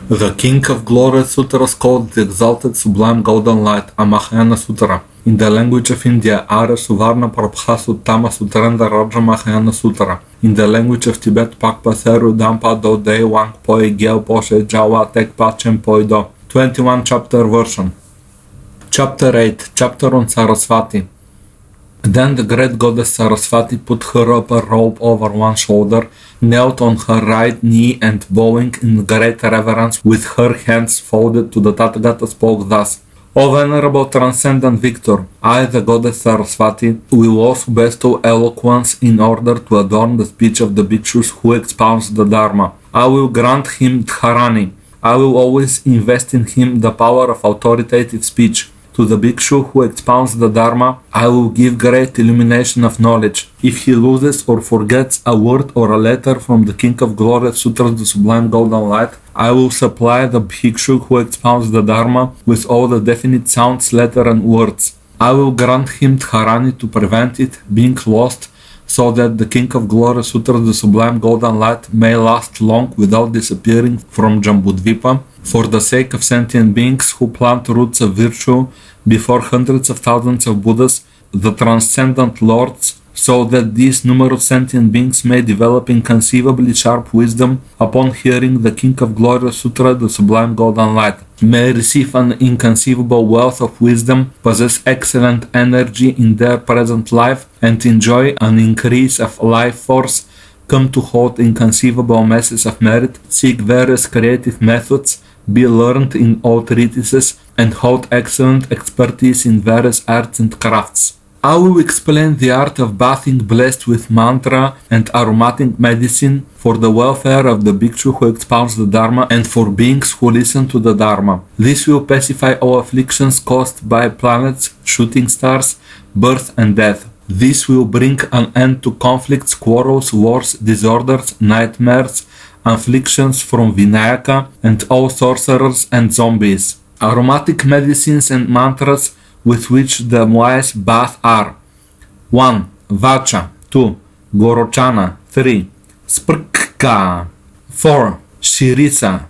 The King of Glory Sutra is called the Exalted Sublime Golden Light, a Mahayana Sutra. In the language of India, Arya Suvarna Prabha Suttama Sutrendra Raja Mahayana Sutra. In the language of Tibet, Pakpa Seru Dampa Do Dei Wang Poi Gyal Poshe Jawa Tek Pachem Poi Do. 21 chapter version. Chapter 8. Chapter on Sarasvati. Then the great goddess Sarasvati put her upper robe over one shoulder, knelt on her right knee and bowing in great reverence with her hands folded to the Tathagata spoke thus: O venerable transcendent victor, I, the goddess Sarasvati, will also bestow eloquence in order to adorn the speech of the bhikshus who expound the Dharma. I will grant him dharani. I will always invest in him the power of authoritative speech. To the bhikshu who expounds the Dharma, I will give great illumination of knowledge. If he loses or forgets a word or a letter from the King of Glory Sutra, the Sublime Golden Light, I will supply the bhikshu who expounds the Dharma with all the definite sounds, letter and words. I will grant him dharani to prevent it being lost, so that the King of Glory Sutra, the Sublime Golden Light, may last long without disappearing from Jambudvipa, for the sake of sentient beings who plant roots of virtue before hundreds of thousands of Buddhas, the transcendent lords, so that these numerous sentient beings may develop inconceivably sharp wisdom upon hearing the King of Glory Sutra, the Sublime Golden Light, may receive an inconceivable wealth of wisdom, possess excellent energy in their present life, and enjoy an increase of life force, come to hold inconceivable masses of merit, seek various creative methods, be learned in all treatises, and hold excellent expertise in various arts and crafts. I will explain the art of bathing blessed with mantra and aromatic medicine for the welfare of the bhikshu who expounds the Dharma and for beings who listen to the Dharma. This will pacify all afflictions caused by planets, shooting stars, birth and death. This will bring an end to conflicts, quarrels, wars, disorders, nightmares, afflictions from Vinayaka and all sorcerers and zombies. Aromatic medicines and mantras with which the wise bath are: 1. Vacha. 2. Gorochana. 3. Sprka. 4. Shirisa.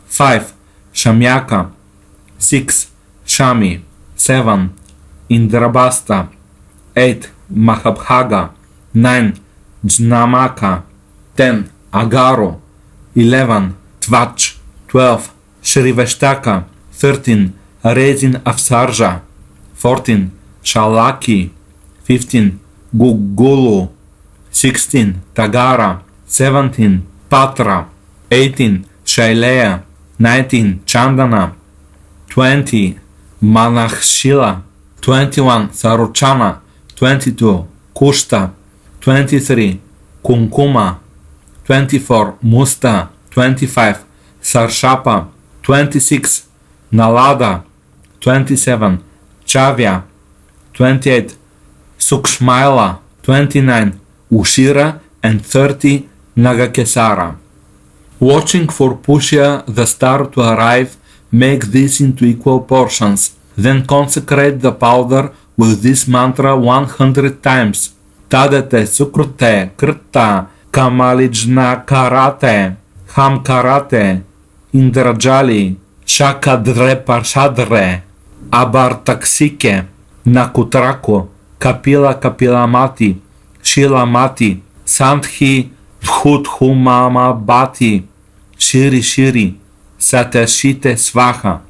5. Shamyaka. 6. Shami. 7. Indrabasta. 8. Mahabhaga. 9. Jnamaka. 10. Agaro. 11. Tvach. 12. Shrivashtaka. 13. Resin of Sarja. 14. Shalaki. 15. Gugulu. 16. Tagara. 17. Patra. 18. Shaileya. 19. Chandana. 20. Manakshila. 21. Sarochana. 22. Kushta. 23. Kunkuma. 24. Musta. 25. Sarshapa. 26. Nalada. 27. Chavya. 28. Sukshmaila. 29. Ushira. And 30. Nagakesara. Watching for Pushya, the star, to arrive, make this into equal portions. Then consecrate the powder with this mantra 100 times. Tadete sukrute krita kamalijna karate ham karate indrajali shakadre parshadre abartaksike nakutrako kapila kapilamati shilamati sandhi bhutthumamabati shiri shiri satashite svaha.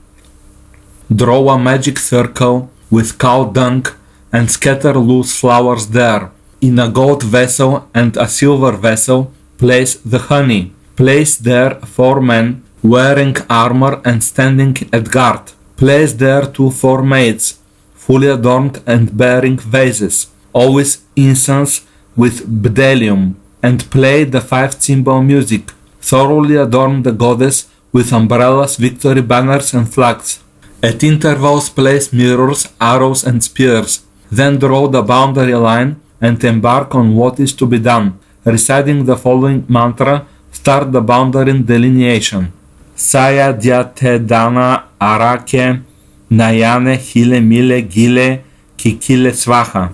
Draw a magic circle with cow dung and scatter loose flowers there. In a gold vessel and a silver vessel, place the honey. Place there 4 men wearing armor and standing at guard. Place there 4 maids, fully adorned and bearing vases, always incense with bdellium, and play the 5-cymbal music. Thoroughly adorn the goddess with umbrellas, victory banners and flags. At intervals place mirrors, arrows and spears. Then draw the boundary line and embark on what is to be done. Reciting the following mantra, start the boundary delineation. Saya Dyate Dana Arake Nayane Hile Mile Gile Kikile Svaha.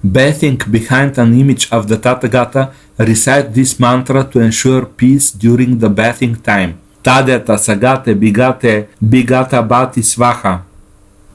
Bathing behind an image of the Tathagata, recite this mantra to ensure peace during the bathing time. Tadeta Sagate Bigate Bigata Bati Svaha.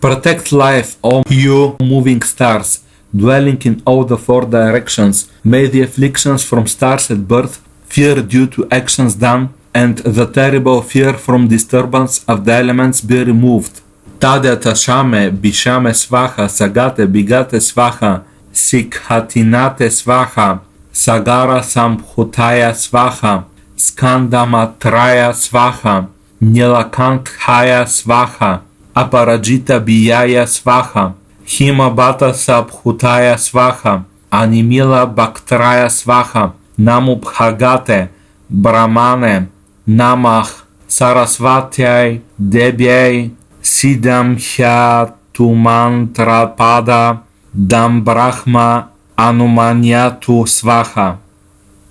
Protect life, O you moving stars, dwelling in all the four directions. May the afflictions from stars at birth, fear due to actions done, and the terrible fear from disturbance of the elements be removed. Tadeta Shame Bishame Svaha Sagate Bigate Svaha Sikhatinate Svaha Sagara Samphutaya Svaha Skandamatraya Svaha Nilakanthaya Svaha Aparajita Biyaya Svaha Himabata Sabhutaya Svaha Animila Bhaktraya Svaha Namubhagate Brahmane Namah Sarasvatyai Debyai Sidam Hyatumantrapada Dam Brahma Anumanyatu Svaha.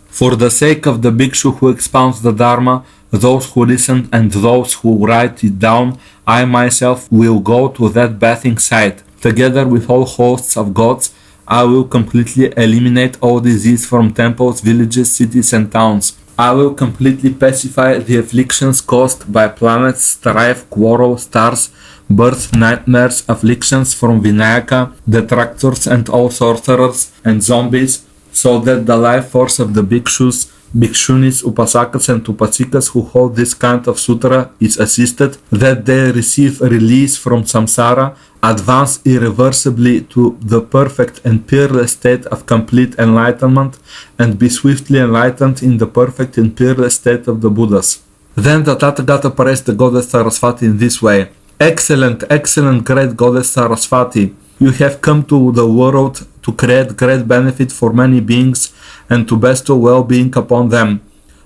For the sake of the bhikshu who expounds the Dharma, those who listen and those who write it down, I myself will go to that bathing site. Together with all hosts of gods, I will completely eliminate all disease from temples, villages, cities and towns. I will completely pacify the afflictions caused by planets, strife, quarrel, stars, birth, nightmares, afflictions from Vinayaka, detractors and all sorcerers and zombies, so that the life force of the bhikshus, bhikshunis, upasakas and upasikas who hold this kind of sutra is assisted, that they receive release from samsara, advance irreversibly to the perfect and peerless state of complete enlightenment, and be swiftly enlightened in the perfect and peerless state of the Buddhas. Then the Tathagata praised the goddess Sarasvati in this way: Excellent, excellent, great goddess Sarasvati, you have come to the world to create great benefit for many beings and to bestow well-being upon them.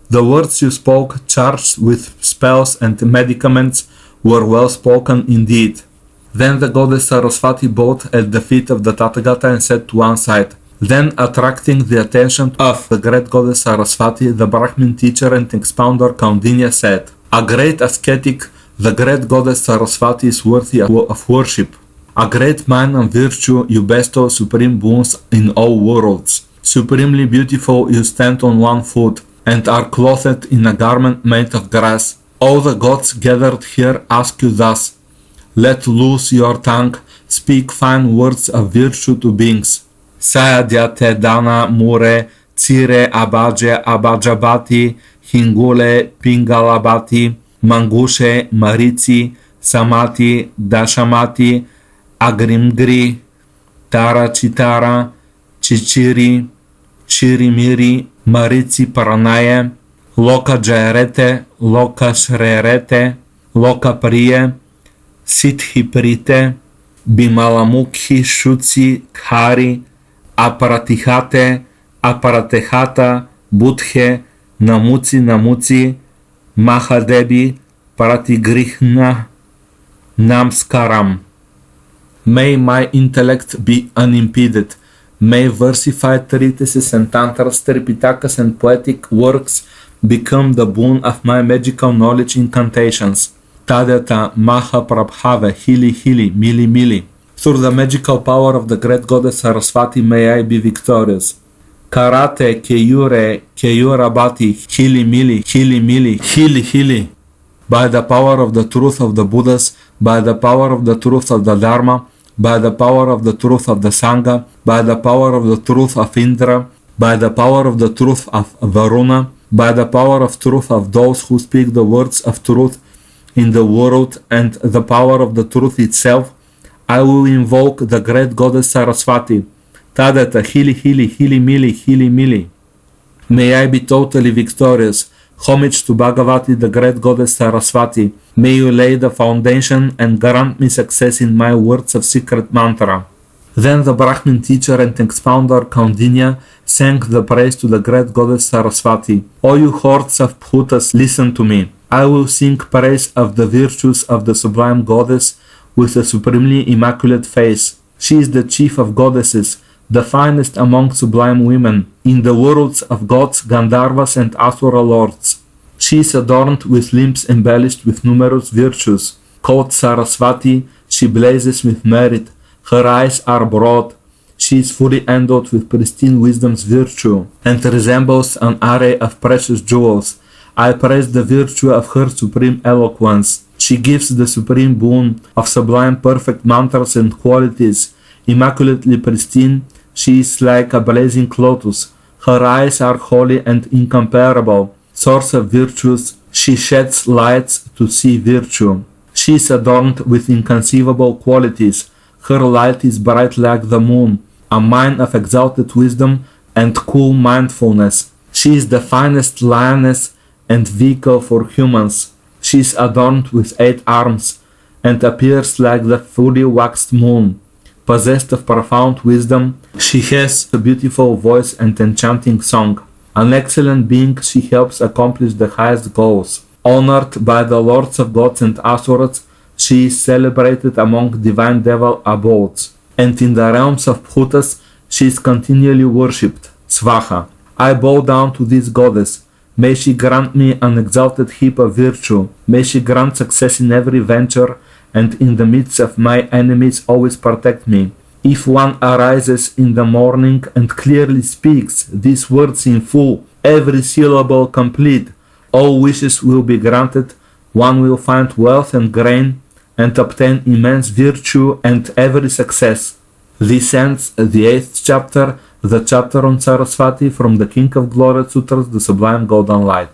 The words you spoke, charged with spells and medicaments, were well spoken indeed. Then the goddess Sarasvati bowed at the feet of the Tathagata and sat to one side. Then, attracting the attention of the great goddess Sarasvati, the Brahmin teacher and expounder Kaundinya said, A great ascetic, the great goddess Sarasvati is worthy of worship. A great mind and virtue, you bestow supreme boons in all worlds. Supremely beautiful, you stand on one foot, and are clothed in a garment made of grass. All the gods gathered here ask you thus: Let loose your tongue, speak fine words of virtue to beings. Sayadyate dana mure, tsire abaje abajabati, hingule pingalabati, mangushe marici, samati dashamati, agrimgri, tara chitara, chichiri, chirimiri, marici paranaye, loka jairete, loka shrerete, loka priye, siddhi prite, bimalamukhi shuci khari, aparatihate, aparatehata, budhe, namuci, mahadebi, pratigrihna, namskaram. May my intellect be unimpeded. May versified treatises and tantras, tripitakas and poetic works become the boon of my magical knowledge incantations. Tadeta Maha Prabhava Hili Hili Mili Mili. Through the magical power of the great goddess Sarasvati may I be victorious. Karate Keyure Keyurabati Hili Mili Hili Mili Hili Hili. By the power of the truth of the Buddhas, by the power of the truth of the Dharma, by the power of the truth of the Sangha, by the power of the truth of Indra, by the power of the truth of Varuna, by the power of truth of those who speak the words of truth in the world and the power of the truth itself, I will invoke the great goddess Sarasvati. Tadeta Hili Hili Hili Mili Hili Mili. May I be totally victorious. Homage to Bhagavati, the great goddess Sarasvati. May you lay the foundation and grant me success in my words of secret mantra. Then the Brahmin teacher and expounder Kaundinya sang the praise to the great goddess Sarasvati. O you hordes of Bhutas, listen to me. I will sing praise of the virtues of the sublime goddess with a supremely immaculate face. She is the chief of goddesses, the finest among sublime women, in the worlds of gods, Gandharvas and Asura lords. She is adorned with limbs embellished with numerous virtues. Called Sarasvati, she blazes with merit. Her eyes are broad. She is fully endowed with pristine wisdom's virtue, and resembles an array of precious jewels. I praise the virtue of her supreme eloquence. She gives the supreme boon of sublime perfect mantras and qualities. Immaculately pristine, she is like a blazing lotus. Her eyes are holy and incomparable. Source of virtues, she sheds lights to see virtue. She is adorned with inconceivable qualities. Her light is bright like the moon, a mine of exalted wisdom and cool mindfulness. She is the finest lioness and vehicle for humans. She is adorned with 8 arms and appears like the fully waxed moon. Possessed of profound wisdom, she has a beautiful voice and enchanting song. An excellent being, she helps accomplish the highest goals. Honored by the lords of gods and asuras, she is celebrated among divine devil abodes. And in the realms of Bhutas, she is continually worshipped. Svaha. I bow down to this goddess. May she grant me an exalted heap of virtue. May she grant success in every venture, and in the midst of my enemies always protect me. If one arises in the morning and clearly speaks these words in full, every syllable complete, all wishes will be granted, one will find wealth and gain, and obtain immense virtue and every success. This ends the 8th chapter, the chapter on Sarasvati from the King of Glory Sutras, the Sublime Golden Light.